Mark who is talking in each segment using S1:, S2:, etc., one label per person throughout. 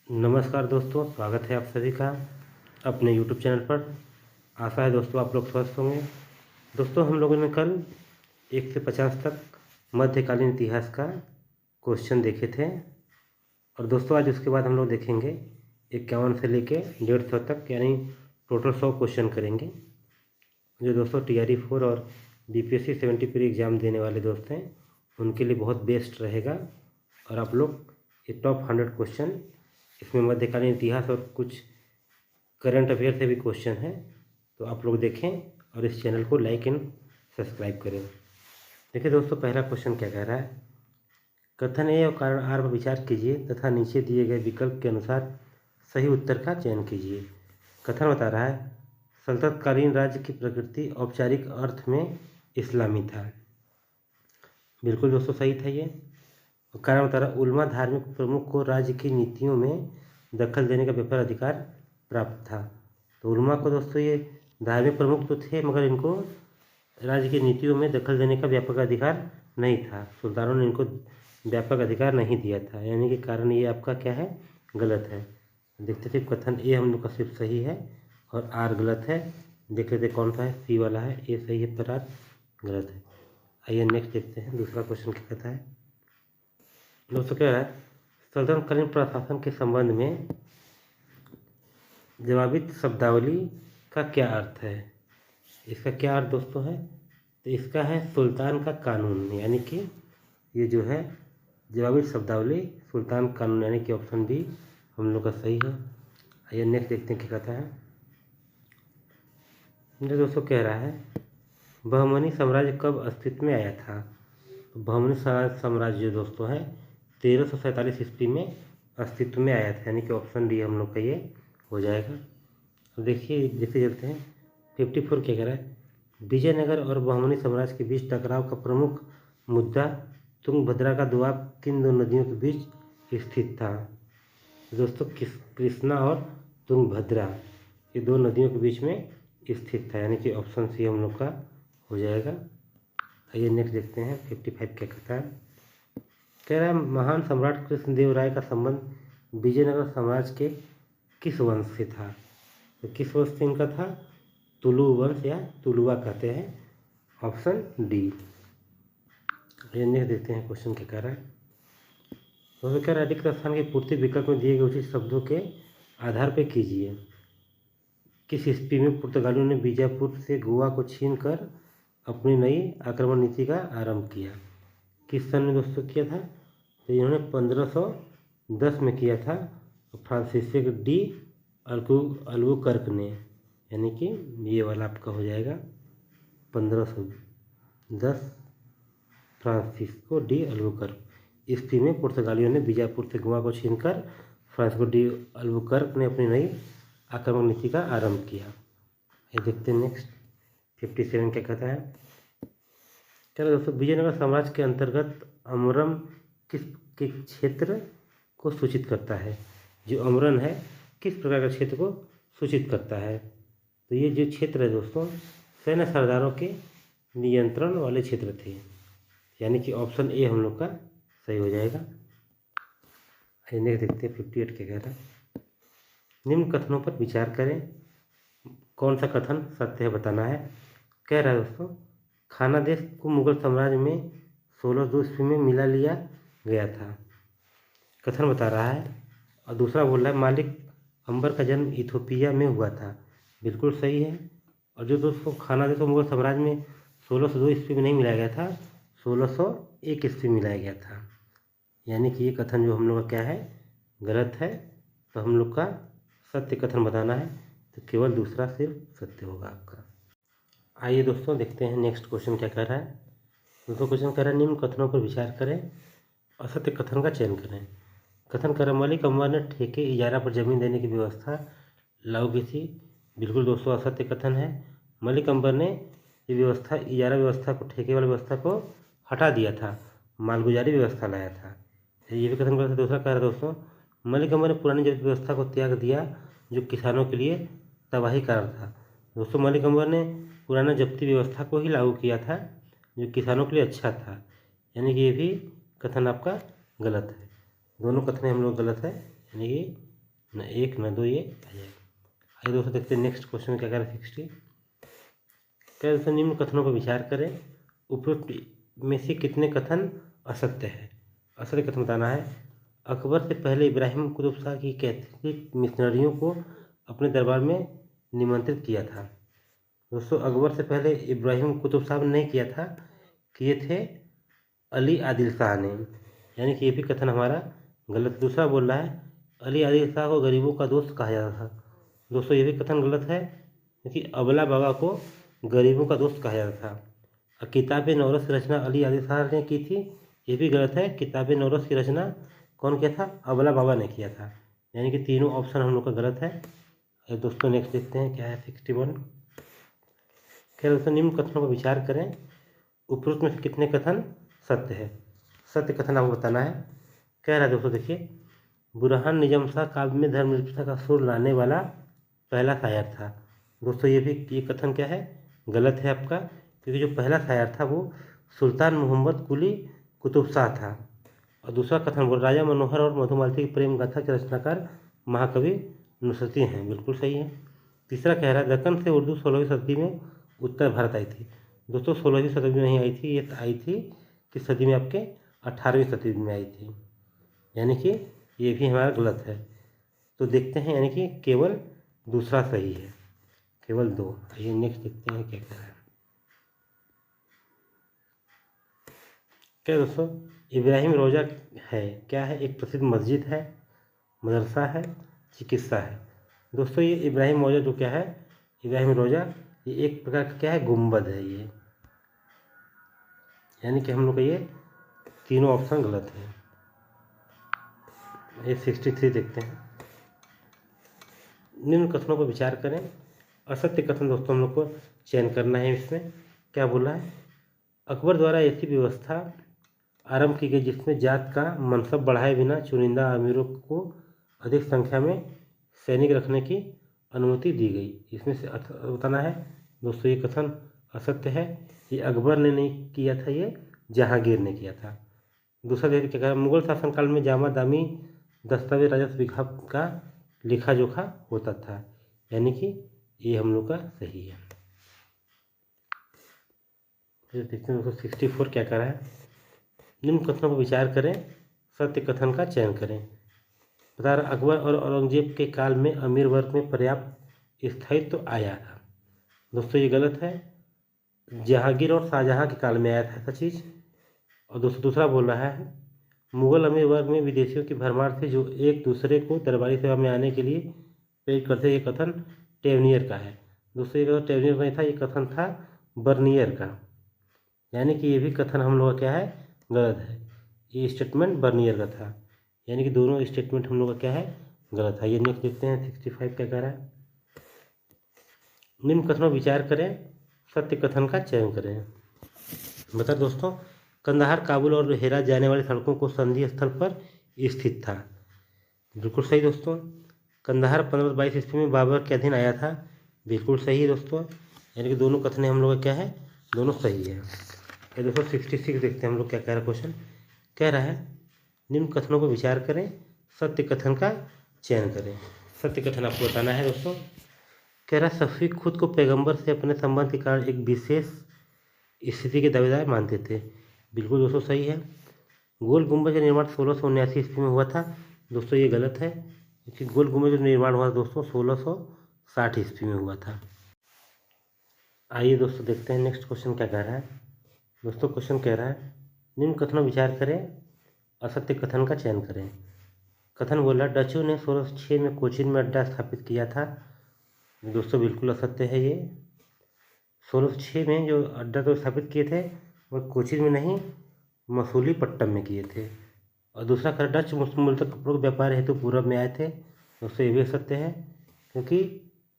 S1: नमस्कार दोस्तों, स्वागत है आप सभी का अपने यूट्यूब चैनल पर। आशा है दोस्तों आप लोग स्वस्थ होंगे। दोस्तों हम लोगों ने कल 1 से 50 तक मध्यकालीन इतिहास का क्वेश्चन देखे थे और दोस्तों आज उसके बाद हम लोग देखेंगे 51 से लेके 150 तक, यानी टोटल 100 क्वेश्चन करेंगे। जो दोस्तों TRE 4 और BPSC 70 प्री एग्ज़ाम देने वाले दोस्त हैं उनके लिए बहुत बेस्ट रहेगा। और आप लोग ये टॉप 100 क्वेश्चन, इसमें मध्यकालीन इतिहास और कुछ करंट अफेयर से भी क्वेश्चन हैं, तो आप लोग देखें और इस चैनल को लाइक एंड सब्सक्राइब करें। देखिए दोस्तों, पहला क्वेश्चन क्या कह रहा है। कथन ए और कारण आर पर विचार कीजिए तथा नीचे दिए गए विकल्प के अनुसार सही उत्तर का चयन कीजिए। कथन बता रहा है सल्तनतकालीन राज्य की प्रकृति औपचारिक अर्थ में इस्लामी था। बिल्कुल दोस्तों सही था ये। कारण बता रहा उलमा धार्मिक प्रमुख को राज्य की नीतियों में दखल देने का व्यापक अधिकार प्राप्त था। तो उलमा को दोस्तों ये धार्मिक प्रमुख तो थे, मगर इनको राज्य की नीतियों में दखल देने का व्यापक अधिकार नहीं था। सुल्तानों ने इनको व्यापक अधिकार नहीं दिया था, यानी कि कारण ये आपका क्या है, गलत है। देखते थे कथन ए हम लोग का सिर्फ सही है और आर गलत है। देख लेते कौन सा है, सी वाला है, ए सही है पर आर गलत है। आइए नेक्स्ट देखते हैं दूसरा क्वेश्चन क्या कहता है। दोस्तों क्या है, सल्तनतकालीन प्रशासन के संबंध में जवाबित शब्दावली का क्या अर्थ है। इसका क्या अर्थ दोस्तों है, तो इसका है सुल्तान का कानून, यानी कि ये जो है जवाबित शब्दावली सुल्तान कानून, यानी कि ऑप्शन बी हम लोग का सही है। आइए नेक्स्ट देखते हैं क्या कहता है। जो दोस्तों कह रहा है बहमनी साम्राज्य कब अस्तित्व में आया था। तो बहमनी साम्राज्य जो दोस्तों है 1347 ईस्वी में अस्तित्व में आया था, यानी कि ऑप्शन डी हम लोग का ये हो जाएगा। तो देखिए देखते चलते हैं 54 क्या कह रहा है। विजयनगर और बहमनी साम्राज्य के बीच टकराव का प्रमुख मुद्दा तुंगभद्रा का दोआब किन दो नदियों के बीच स्थित था। दोस्तों कृष्णा और तुंगभद्रा ये दो नदियों के बीच में स्थित था, यानी कि ऑप्शन सी हम लोग का हो जाएगा। आइए नेक्स्ट देखते हैं 55 क्या कहता है। कह रहा है महान सम्राट कृष्णदेव राय का संबंध विजयनगर साम्राज्य के किस वंश से था। तो किस वंश से इनका था, तुलु वंश या तुलुआ कहते हैं, ऑप्शन डी। ये नेक्स्ट देखते हैं क्वेश्चन क्या कह रहा है। तो कह रहा है रिक्त स्थान की पूर्ति विकल्प में दिए गए उचित शब्दों के आधार पर कीजिए। किस ईस्वी में पुर्तगालियों ने बीजापुर से गोवा को छीनकर अपनी नई आक्रमण नीति का आरंभ किया। किस सन में दोस्तों किया था, तो इन्होंने 1510 में किया था। फ्रांसिस डी अल्बुकर्क ने, यानी कि ये वाला आपका हो जाएगा 1510 फ्रांसिस्को डी अल्बुकर्क ईस्वी में पुर्तगालियों ने बीजापुर से गोवा को छीनकर फ्रांसिस्को डी अल्बुकर्क ने अपनी नई आक्रमण नीति का आरंभ किया। ये देखते हैं नेक्स्ट 57 क्या कहता है। चलो दोस्तों, विजयनगर साम्राज्य के अंतर्गत अमरम किस के क्षेत्र को सूचित करता है। जो अमरन है किस प्रकार का क्षेत्र को सूचित करता है, तो ये जो क्षेत्र है दोस्तों सैन्य सरदारों के नियंत्रण वाले क्षेत्र थे, यानी कि ऑप्शन ए हम लोग का सही हो जाएगा। नेक्स्ट देखते हैं 58 क्या कह रहा है। निम्न कथनों पर विचार करें, कौन सा कथन सत्य है बताना है। कह रहा है दोस्तों खाना देश को मुगल साम्राज्य में 1602 ईस्वी में मिला लिया गया था, कथन बता रहा है। और दूसरा बोल रहा है मालिक अंबर का जन्म इथोपिया में हुआ था, बिल्कुल सही है। और जो दोस्तों खाना देश को मुगल साम्राज्य में 1602 ईस्वी में नहीं मिलाया गया था, 1601 ईस्वी में मिलाया गया था, यानी कि ये कथन जो हम लोग का क्या है, गलत है। तो हम लोग का सत्य कथन बताना है, तो केवल दूसरा सिर्फ सत्य होगा आपका। आइए दोस्तों देखते हैं नेक्स्ट क्वेश्चन क्या कह रहा है। दोस्तों क्वेश्चन कह रहा है निम्न कथनों पर विचार करें, असत्य कथन का चयन करें। कथन कर मलिक अंबर ने ठेके इजारा पर जमीन देने की व्यवस्था लागू की थी, बिल्कुल दोस्तों असत्य कथन है। मलिक अंबर ने ये व्यवस्था इजारा व्यवस्था को, ठेके वाली व्यवस्था को हटा दिया था, मालगुजारी व्यवस्था लाया था, ये भी कथन गलत है। दूसरा कह रहा है दोस्तों मलिक अंबर ने पुरानी जब्त व्यवस्था को त्याग दिया जो किसानों के लिए तबाही कारण था। दोस्तों मलिक अंबर ने पुराना जब्ती व्यवस्था को ही लागू किया था जो किसानों के लिए अच्छा था, यानी कि ये भी कथन आपका गलत है। दोनों कथन हम लोग गलत है, यानी कि न 1 न 2 ये आ जाएगा। आइए दोस्तों देखते हैं नेक्स्ट क्वेश्चन क्या कह रहा है 60। क्या दोस्तों निम्न कथनों पर विचार करें, उपरोक्त में से कितने कथन असत्य है। असत्य कथन बताना है। अकबर से पहले इब्राहिम कुतुब शाह की कैथोलिक मिशनरियों को अपने दरबार में निमंत्रित किया था। दोस्तों अकबर से पहले इब्राहिम कुतुब शाह ने नहीं किया था, किए थे अली आदिल शाह ने, यानी कि ये भी कथन हमारा गलत। दूसरा बोल रहा है अली आदिल शाह को गरीबों का दोस्त कहा जाता था। दोस्तों ये भी कथन गलत है, क्योंकि अबला बाबा को गरीबों का दोस्त कहा जाता था। और किताब नौरस की रचना अली आदिल शाह ने की थी, ये भी गलत है। किताब नौरस की रचना कौन किया था, अबला बाबा ने किया था। यानी कि तीनों ऑप्शन हम लोग का गलत है। दोस्तों नेक्स्ट देखते हैं क्या है 61। क्या दोस्तों निम्न कथनों पर विचार करें, उपरोक्त में से कितने कथन सत्य है। सत्य कथन आपको बताना है। कह रहा है दोस्तों देखिए, बुरहान निजाम शाह काव्य में धर्मनिरपेक्षता का सुर लाने वाला पहला शायर था। दोस्तों ये कथन क्या है, गलत है आपका, क्योंकि जो पहला शायर था वो सुल्तान मोहम्मद कुली कुतुब शाह था। और दूसरा कथन बोल राजा मनोहर और मधुमालती की प्रेम गाथा के रचनाकार महाकवि नुसरती हैं, बिल्कुल सही है। तीसरा कह रहा है दक्कन से उर्दू 16वीं शताब्दी में उत्तर भारत आई थी। दोस्तों 16वीं शताब्दी में नहीं आई थी, ये आई थी किस सदी में, आपके 18वीं शताब्दी में आई थी। यानी कि ये भी हमारा गलत है। तो देखते हैं, यानी कि केवल दूसरा सही है, केवल 2। आइए नेक्स्ट देखते हैं क्या कह रहा है। क्या दोस्तों इब्राहिम रोजा है, क्या है, एक प्रसिद्ध मस्जिद है, मदरसा है, चिकित्सा है। दोस्तों ये इब्राहिम रोजा जो क्या है, इब्राहिम रोजा ये एक प्रकार का क्या है, गुंबद है ये। यानी कि हम लोग का ये तीनों ऑप्शन गलत है। ये 63 देखते हैं। निम्न कथनों पर विचार करें। असत्य कथन दोस्तों हम लोग को चयन करना है। इसमें क्या बोला है, अकबर द्वारा ऐसी व्यवस्था आरंभ की गई जिसमें जात का मनसब बढ़ाए बिना चुनिंदा अमीरों को अधिक संख्या में सैनिक रखने की अनुमति दी गई। इसमें से बताना है। दोस्तों ये कथन असत्य है, ये अकबर ने नहीं किया था, ये जहांगीर ने किया था। दूसरा देखिए क्या कहा, मुगल शासनकाल में जामा दामी दस्तावेज राजस्व विभाग का लिखा जोखा होता था। यानी कि ये हम लोग का सही है। फिर देखते हैं दोस्तों 64 क्या कह रहा है, निम्न कथनों पर विचार करें, सत्य कथन का चयन करें। बता रहा अकबर और औरंगजेब के काल में अमीर वर्ग में पर्याप्त स्थायित्व तो आया था। दोस्तों ये गलत है, जहांगीर और शाहजहां के काल में आया था ऐसा चीज़। और दोस्तों दूसरा बोल रहा है मुगल अमीर वर्ग में विदेशियों की भरमार थी जो एक दूसरे को दरबारी सेवा में आने के लिए प्रेरित करते। ये कथन टेवनियर का है। दोस्तों ये कथन टेवनियर नहीं था, ये कथन था बर्नियर का। यानी कि ये भी कथन हम लोग का क्या है, गलत है। ये स्टेटमेंट बर्नियर का था। यानी कि दोनों स्टेटमेंट हम लोग का क्या है, गलत है। ये नेक्स्ट देखते हैं 65 क्या कह रहा है, निम्न कथनों विचार करें, सत्य कथन का चयन करें। बता दोस्तों कंधार काबुल और हेरात जाने वाली सड़कों को संधि स्थल पर स्थित था। बिल्कुल सही दोस्तों। कंधार 1522 ईस्वी में बाबर के अधीन आया था। बिल्कुल सही दोस्तों। यानी कि दोनों कथन हम लोग का क्या है, दोनों सही है। ये दोस्तों 66 देखते हैं हम लोग क्या कह रहा है क्वेश्चन। कह रहा है निम्न कथनों पर विचार करें, सत्य कथन का चयन करें। सत्य कथन आपको बताना है दोस्तों। कह रहा सफ़ी खुद को पैगंबर से अपने संबंध के कारण एक विशेष स्थिति के दावेदार मानते थे। बिल्कुल दोस्तों सही है। गोल गुंबद का निर्माण 1679 ईस्वी में हुआ था। दोस्तों ये गलत है, क्योंकि गोल गुंबद का निर्माण हुआ दोस्तों 1660 ईस्वी में हुआ था। आइए दोस्तों देखते हैं नेक्स्ट क्वेश्चन क्या कह रहा है। दोस्तों क्वेश्चन कह रहा है निम्न कथनों विचार करें, असत्य कथन का चयन करें। कथन बोला डचों ने 1606 में कोचीन में अड्डा स्थापित किया था। दोस्तों बिल्कुल असत्य है ये। 1606 में जो अड्डा तो स्थापित किए थे वो कोचीन में नहीं, मसूलीपट्टम में किए थे। और दूसरा कर डच मूलतः कपड़ों के व्यापार हेतु पूर्व में आए थे। दोस्तों ये भी सत्य है, क्योंकि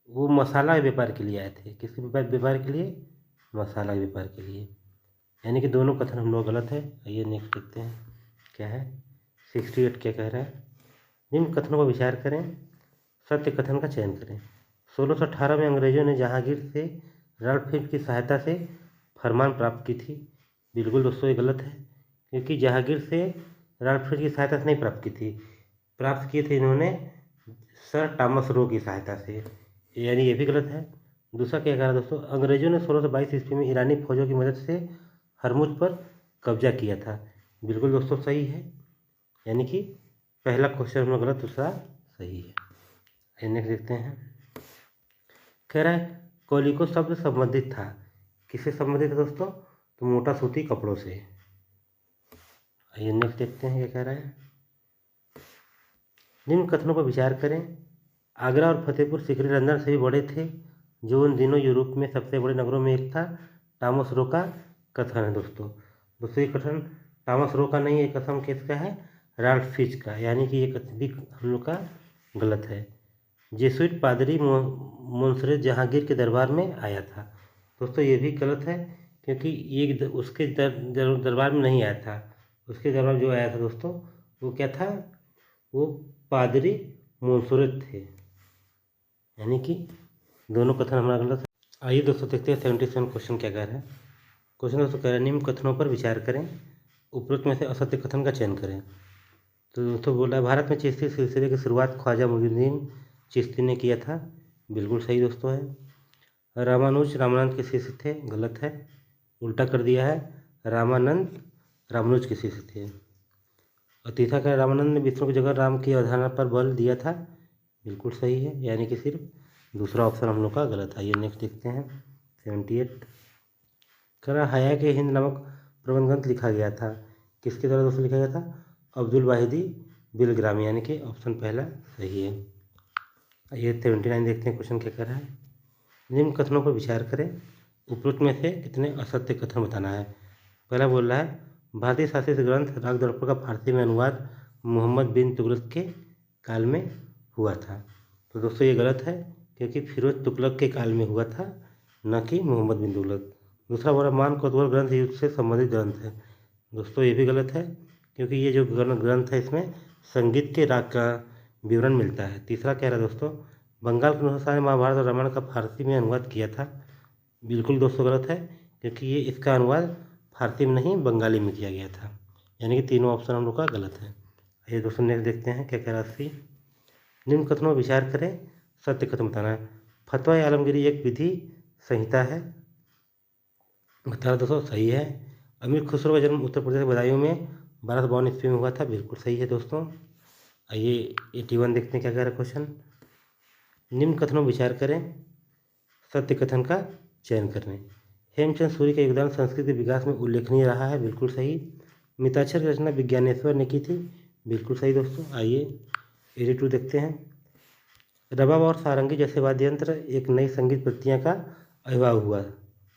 S1: वो मसाला व्यापार के लिए आए थे। किसके व्यापार के लिए, मसाला व्यापार के लिए। यानी कि दोनों कथन हम लोग गलत है। आइए नेक्स्ट देखते हैं क्या है 68 क्या कह रहा है, निम्न कथनों पर विचार करें, सत्य कथन का चयन करें। 1618 में अंग्रेजों ने जहांगीर से रॉल्फ फिल्म की सहायता से फरमान प्राप्त की थी। बिल्कुल दोस्तों ये गलत है, क्योंकि जहांगीर से रॉल्फ फिल्म की सहायता से नहीं प्राप्त की थी, प्राप्त किए थे इन्होंने सर टॉमस रो की सहायता से, यानी ये भी गलत है। दूसरा क्या कह रहा है दोस्तों, अंग्रेजों ने 1622 ईस्वी में ईरानी फौजों की मदद से हरमुज पर कब्जा किया था। बिल्कुल दोस्तों सही है, यानी कि पहला क्वेश्चन हम लोग गलत, दूसरा सही है। नेक्स्ट देखते हैं, कह रहा है कोलिको शब्द संबंधित था, किससे संबंधित है दोस्तों, तो मोटा सूती कपड़ों से। आइए नेक्स्ट देखते हैं क्या कह रहा है, निम्न कथनों पर विचार करें। आगरा और फतेहपुर सीकरी लंदन से भी बड़े थे, जो उन दिनों यूरोप में सबसे बड़े नगरों में एक था। टॉमस रो का कथन है दोस्तों। ये कथन टॉमस रो का नहीं, ये कथन किसका है, राल्फ फिच का, यानी कि ये कथन भी हम लोग का गलत है। जेसुइट पादरी मोंसरे जहांगीर के दरबार में आया था, दोस्तों ये भी गलत है, क्योंकि ये उसके दरबार में नहीं आया था। उसके दरबार जो आया था दोस्तों वो क्या था, वो पादरी मोंसरे थे, यानी कि दोनों कथन हमारा गलत है। आइए दोस्तों देखते हैं 77 क्वेश्चन क्या कह रहा है। क्वेश्चन दोस्तों कह रहे हैं निम्न कथनों पर विचार करें, उपरोक्त में से असत्य कथन का चयन करें। तो दोस्तों बोला है भारत में चिश्ती सिलसिले की शुरुआत ख्वाजा मुइनुद्दीन चिश्ती ने किया था, बिल्कुल सही दोस्तों है। रामानुज रामानंद के शिष्य थे, गलत है, उल्टा कर दिया है, रामानंद रामानुज के शिष्य थे। और तीसरा क्या, रामानंद ने विष्णु की जगह राम की अवधारणा पर बल दिया था, बिल्कुल सही है, यानी कि सिर्फ दूसरा ऑप्शन हम लोग का गलत है। ये नेक्स्ट देखते हैं 78, कह रहा हया के हिंद नामक प्रबंध ग्रंथ लिखा गया था, किसके द्वारा दोस्तों लिखा गया था, अब्दुल वाहिदी बिलग्रामी, यानी कि ऑप्शन पहला सही है। ये 79 देखते हैं क्वेश्चन क्या कर रहा है, निम्न कथनों पर विचार करें, उपरोक्त में से कितने असत्य कथन बताना है। पहला बोल रहा है भारतीय शासित ग्रंथ राग दर्पण का फारसी में अनुवाद मोहम्मद बिन तुगलक के काल में हुआ था, तो दोस्तों ये गलत है, क्योंकि फिरोज तुगलक के काल में हुआ था, न कि मोहम्मद बिन तुगलक। दूसरा बोला मान कोतवाल ग्रंथ युद्ध से संबंधित ग्रंथ है, दोस्तों ये भी गलत है, क्योंकि ये जो ग्रंथ है इसमें संगीत के राग का विवरण मिलता है। तीसरा कह रहा है दोस्तों बंगाल के अनुसार महाभारत और रामायण का फारसी में अनुवाद किया था, बिल्कुल दोस्तों गलत है, क्योंकि ये इसका अनुवाद फारसी में नहीं बंगाली में किया गया था, यानी कि तीनों ऑप्शन हम लोग का गलत है। ये दोस्तों नेक्स्ट देखते हैं क्या कह रहा है, निम्न कथनों पर विचार करें, सत्य कथन बताना है। फतवा आलमगीरी एक विधि संहिता है, बता दोस्तों सही है। अमीर खुसरो का जन्म उत्तर प्रदेश के बदायूं में 1252 ईस्वी में हुआ था, बिल्कुल सही है दोस्तों। आइए 81 देखते हैं क्या कह रहा है क्वेश्चन, निम्न कथनों पर विचार करें, सत्य कथन का चयन करें। हेमचंद सूरी का योगदान संस्कृत के विकास में उल्लेखनीय रहा है, बिल्कुल सही। मिताक्षर की रचना विज्ञानेश्वर ने की थी, बिल्कुल सही दोस्तों। आइए 82 देखते हैं, रबाब और सारंगी जैसे वाद्य यंत्र एक नई संगीत प्रक्रिया का आविर्भाव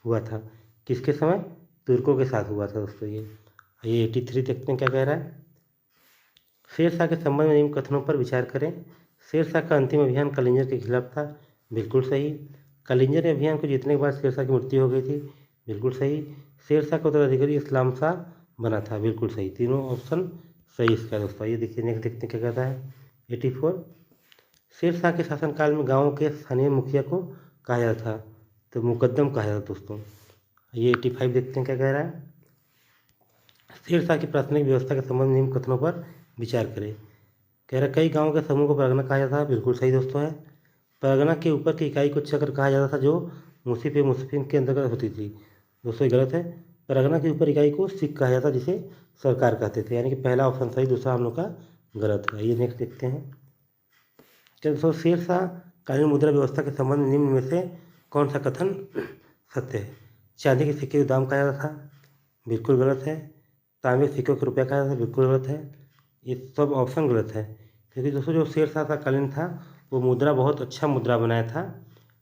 S1: हुआ था, किसके समय, तुर्कों के साथ हुआ था दोस्तों। ये 83 देखते हैं क्या कह रहा है, शेरशाह के संबंध में निम्न कथनों पर विचार करें। शेरशाह का अंतिम अभियान कलिंजर के खिलाफ था, बिल्कुल सही। कलिंजर अभियान को जीतने के बाद शेरशाह की मृत्यु हो गई थी, बिल्कुल सही। शेरशाह का उत्तराधिकारी इस्लाम शाह बना था, बिल्कुल सही, तीनों ऑप्शन सही इसका दोस्तों। ये देखिए नेक्स्ट देखते क्या कहता है 84, शेरशाह के शासनकाल में गाँवों के स्थानीय मुखिया को कहा जाता था, तो मुकद्दम कहा जाता दोस्तों। ये 85 देखते हैं क्या कह रहा है, शेरशाह की प्राथमिक व्यवस्था के संबंध में निम्न कथनों पर विचार करें। कह रहा कई गाँवों के समूह को परगना कहा जाता था, बिल्कुल सही दोस्तों है। परगना के ऊपर की इकाई को चक्र कहा जाता था, जो मुंसिफिन के अंतर्गत होती थी, दोस्तों गलत है। परगना के ऊपर इकाई को सिख कहा जाता, जिसे सरकार कहते थे, यानी कि पहला ऑप्शन सही, दूसरा हम लोग का गलत है। ये नेक्स्ट देखते हैं, दोस्तों शेरशाह कालीन मुद्रा व्यवस्था के संबंध में निम्न में से कौन सा कथन सत्य है। चांदी के सिक्के का दाम कहा जाता था, बिल्कुल गलत है। तांबे के सिक्कों को रुपया कहा जाता था, बिल्कुल गलत है। ये सब ऑप्शन गलत है, क्योंकि दोस्तों जो शेरशाह का कालीन था वो मुद्रा बहुत अच्छा मुद्रा बनाया था,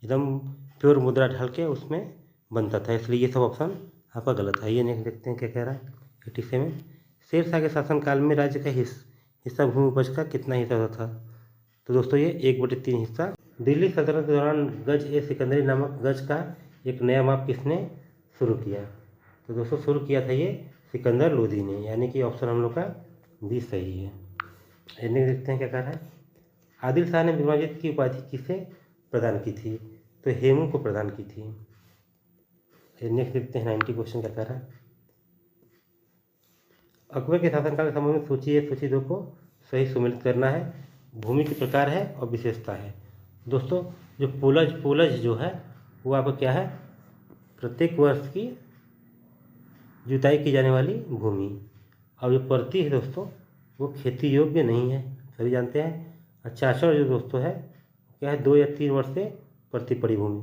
S1: एकदम प्योर मुद्रा ढाल के उसमें बनता था, इसलिए ये सब ऑप्शन आपका गलत है। ये नेक्स्ट देखते हैं क्या कह रहा है 87, शेरशाह के शासनकाल में राज्य का हिस्सा भूमि उपज का कितना हिस्सा होता था, तो दोस्तों ये 1/3 हिस्सा। दिल्ली सल्तनत के दौरान गज ए सिकंदरी नामक गज का एक नया माप किसने शुरू किया, तो दोस्तों शुरू किया था ये सिकंदर लोदी ने, यानी कि ऑप्शन हम लोग का भी सही है। नेक्स्ट देखते हैं क्या कह रहा है, आदिल शाह ने विक्रमादित्य की उपाधि किसे प्रदान की थी, तो हेमू को प्रदान की थी। नेक्स्ट देखते हैं 90 क्वेश्चन क्या कह रहा है, अकबर के शासनकाल के संबंध में सूची 1 सूची 2 को सही सुमेलित करना है। भूमि के प्रकार है और विशेषता है। दोस्तों जो पूलज जो है वो आपका क्या है, प्रत्येक वर्ष की जुताई की जाने वाली भूमि। और जो परती है दोस्तों वो खेती योग्य नहीं है, सभी जानते हैं। और चाचड़ जो दोस्तों है क्या है, 2 या 3 वर्ष से परती पड़ी भूमि।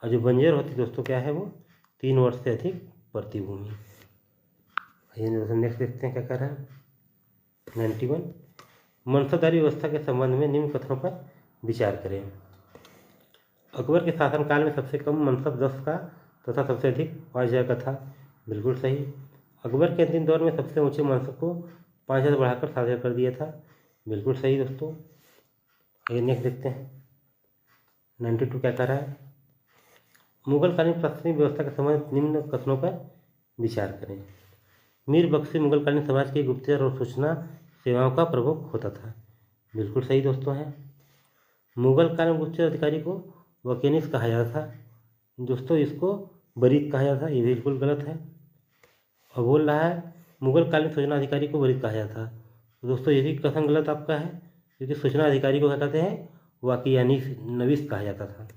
S1: और जो बंजर होती दोस्तों क्या है, वो 3 वर्ष से अधिक परती भूमि। नेक्स्ट देखते हैं क्या कर रहा है 91। मनसबदारी व्यवस्था के संबंध में निम्न कथनों पर विचार करें। अकबर के शासनकाल में सबसे कम मनसब 10 का तथा सबसे अधिक 5,000 का था। बिल्कुल सही। अकबर के अंतिम दौर में सबसे ऊंचे मनसब को 5,000 बढ़ाकर 7,000 कर दिया था। बिल्कुल सही दोस्तों। आइए नेक्स्ट देखते हैं 92 क्या कह रहा है। मुगलकालीन प्रशासनिक व्यवस्था के संबंध निम्न कथनों पर विचार करें। मीर बख्शी मुगलकालीन समाज की गुप्तचर और सूचना सेवाओं का प्रमुख होता था। बिल्कुल सही दोस्तों है। मुगल काल में गुप्तचर अधिकारी को वकीनिस कहा जाता था। दोस्तों इसको बरीक कहा जाता था, ये बिल्कुल गलत है। और बोल रहा है मुगल कालीन सूचना अधिकारी को बरीक कहा जाता। तो दोस्तों ये भी कथन गलत आपका है, क्योंकि सूचना अधिकारी को क्या कहते हैं, वाकियानिस नवीस कहा जाता था।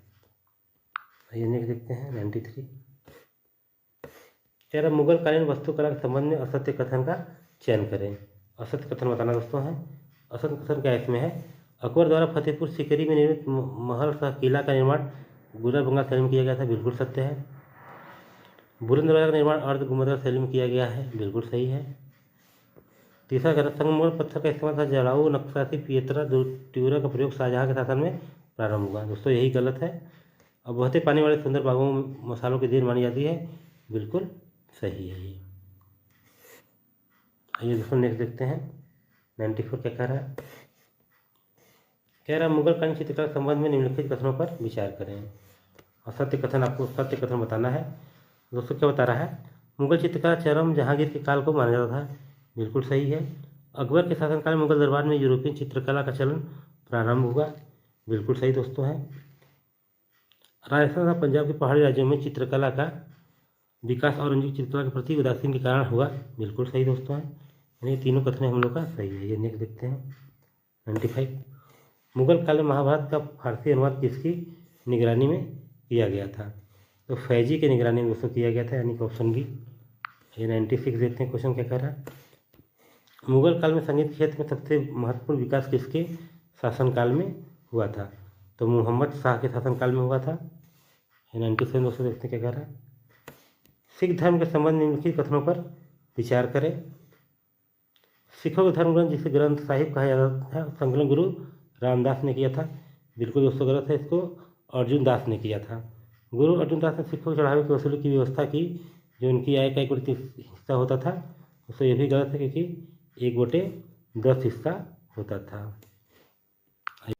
S1: ये नेक्स्ट देखते हैं 93। तेरह मुगल कालीन वास्तुकला के संबंध में असत्य कथन का चयन करें। असत्य कथन बताना दोस्तों है। असत्य कथन क्या इसमें है, अकबर द्वारा फतेहपुर सीकरी में निर्मित महल सह किला का निर्माण गुजर बंगाल शैली में किया गया था। बिल्कुल सत्य है। बुलंद दरवाजा का निर्माण अर्ध गुंबद शैली में किया गया है। बिल्कुल सही है। तीसरा गलत, संगमरमर पत्थर का इस्तेमाल था जड़ाऊ नक्काशी पियतरा ट्यूरा का प्रयोग शाहजहाँ के शासन में प्रारंभ हुआ। दोस्तों यही गलत है। अब बहते पानी वाले सुंदर बागों में मसालों की देर मानी जाती है। बिल्कुल सही है ये। आइए दोस्तों नेक्स्ट देखते हैं 94 क्या कह रहा है। कह रहा मुगल कालीन चित्रकला के संबंध में निम्नलिखित कथनों पर विचार करें। और सत्य कथन, आपको सत्य कथन बताना है। दोस्तों क्या बता रहा है, मुगल चित्रकला चरम जहांगीर के काल को माना जाता था। बिल्कुल सही है। अकबर के शासनकाल में मुगल दरबार में यूरोपीय चित्रकला का चलन प्रारंभ हुआ। बिल्कुल सही दोस्तों है। राजस्थान और पंजाब के पहाड़ी राज्यों में चित्रकला का विकास औरंगजेब चित्रकला के प्रति उदासीन के कारण हुआ। बिल्कुल सही दोस्तों है। यानी तीनों कथन हम लोग का सही है। ये नेक्स्ट देखते हैं 95। मुगल काल में महाभारत का फारसी अनुवाद किसकी निगरानी में किया गया था। तो फैजी के निगरानी में दोस्तों किया गया था, यानी कि ऑप्शन बी। ये 96 देखते हैं क्वेश्चन क्या कह रहा है। मुगल काल में संगीत क्षेत्र में सबसे महत्वपूर्ण विकास किसके शासनकाल में हुआ था। तो मोहम्मद शाह के शासनकाल में हुआ था। ये 97 दोस्तों देखते हैं क्या कह रहा है। सिख धर्म के संबंध में निम्नलिखित कथनों पर विचार करें। सिखों का धर्म ग्रंथ जिसे ग्रंथ साहिब कहा जाता है संकलन गुरु रामदास ने किया था। बिल्कुल दोस्तों गलत है, इसको अर्जुन दास ने किया था। गुरु अर्जुन दास ने सिखों को चढ़ावे की वसूली की व्यवस्था की, जो उनकी आय का 1/3 हिस्सा होता था। दोस्तों ये भी गलत है, क्योंकि 1/10 हिस्सा होता था।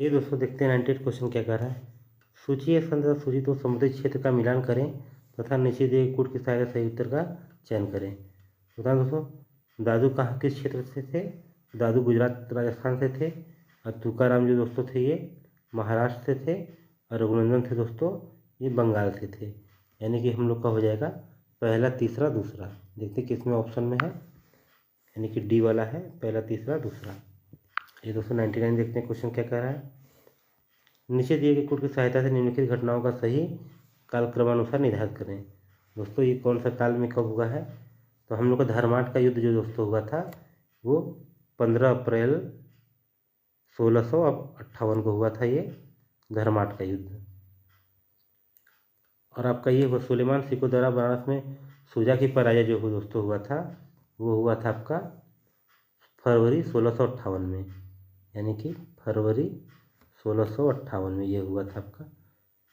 S1: ये दोस्तों देखते हैं 98 क्वेश्चन क्या कह रहा है। सूची संदर्भ सूची तो समुद्री क्षेत्र का मिलान करें तथा नीचे दिए कूट की सहायता सही उत्तर का चयन करें। बता दोस्तों, दादू कहाँ किस क्षेत्र से थे। दादू गुजरात राजस्थान से थे। और तुकाराम जो दोस्तों थे ये महाराष्ट्र से थे। और रघुनंदन थे दोस्तों ये बंगाल से थे। यानी कि हम लोग का हो जाएगा पहला तीसरा दूसरा। देखते किस में ऑप्शन में है, यानी कि डी वाला है, पहला तीसरा दूसरा। ये दोस्तों 99 देखते हैं क्वेश्चन क्या कह रहा है। नीचे दिए गए कूट की सहायता से निम्नलिखित घटनाओं का सही कालक्रमानुसार निर्धारित करें। दोस्तों ये कौन सा काल में कब हुआ है, तो हम लोग का धर्माट का युद्ध जो दोस्तों हुआ था वो 15 अप्रैल 1658 को हुआ था, ये धर्माट का युद्ध। और आपका ये सुलेमान सिखों द्वारा बनारस में सूजा की पराजय जो दोस्तों हुआ था वो हुआ था आपका फरवरी 1658 में, यानी कि फरवरी 1658 में ये हुआ था आपका।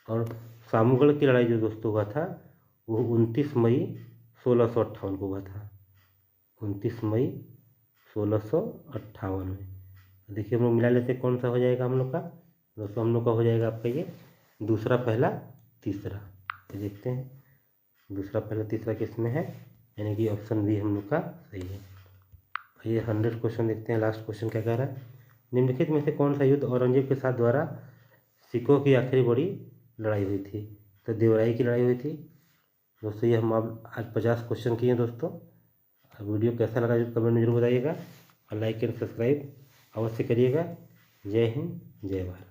S1: और सामूगढ़ की लड़ाई जो दोस्तों हुआ था वो 29 मई 1658 को हुआ था। 29 मई 1658 में। देखिए हम लोग मिला लेते कौन सा हो जाएगा हम लोग का। दोस्तों हम लोग का हो जाएगा आपका ये दूसरा पहला तीसरा। ये देखते हैं दूसरा पहला तीसरा किस में है, यानी कि ऑप्शन बी हम लोग का सही है। ये 100 क्वेश्चन देखते हैं। लास्ट क्वेश्चन क्या कह रहा है। निम्नलिखित में से कौन सा युद्ध औरंगजेब के साथ द्वारा सिखों की आखिरी बड़ी लड़ाई हुई थी। तो देवराई की लड़ाई हुई थी। दोस्तों ये हम अब आज 50 क्वेश्चन किए दोस्तों। वीडियो कैसा लगा कमेंट में जरूर बताइएगा और लाइक एंड सब्सक्राइब अवश्य करिएगा। जय हिंद, जय भारत।